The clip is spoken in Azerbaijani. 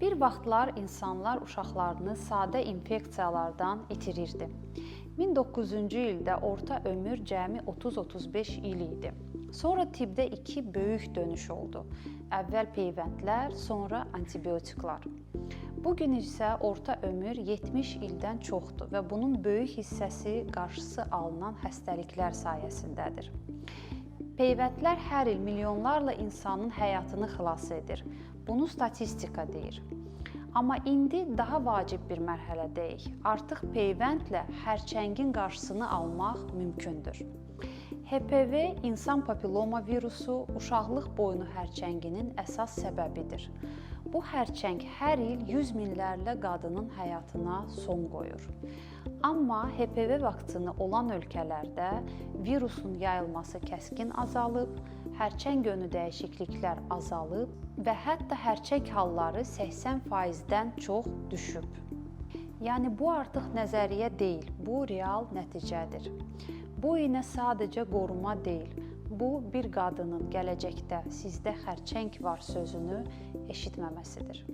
Bir vaxtlar insanlar uşaqlarını sadə infeksiyalardan itirirdi. 1900-cü ildə orta ömür cəmi 30-35 il idi. Sonra tibbdə iki böyük dönüş oldu. Əvvəl peyvəndlər, sonra antibiotiklar. Bugün isə orta ömür 70 ildən çoxdur və bunun böyük hissəsi qarşısı alınan xəstəliklər sayəsindədir. Peyvəndlər hər il milyonlarla insanın həyatını xilas edir. Bunu statistika deyir. Amma indi daha vacib bir mərhələdəyik. Artıq peyvəndlə xərçəngin qarşısını almaq mümkündür. HPV insan papiloma virusu uşaqlıq boynu xərçənginin əsas səbəbidir. Bu xərçəng hər il yüz minlərlə qadının həyatına son qoyur. Amma HPV vaksinası olan ölkələrdə virusun yayılması kəskin azalıb, xərçəng yönü dəyişikliklər azalıb və hətta xərçəng halları 80%-dən çox düşüb. Yəni bu artıq nəzəriyyə deyil, bu real nəticədir. Bu iynə sadəcə qoruma deyil, bu bir qadının gələcəkdə sizdə xərçəng var sözünü eşitməməsidir.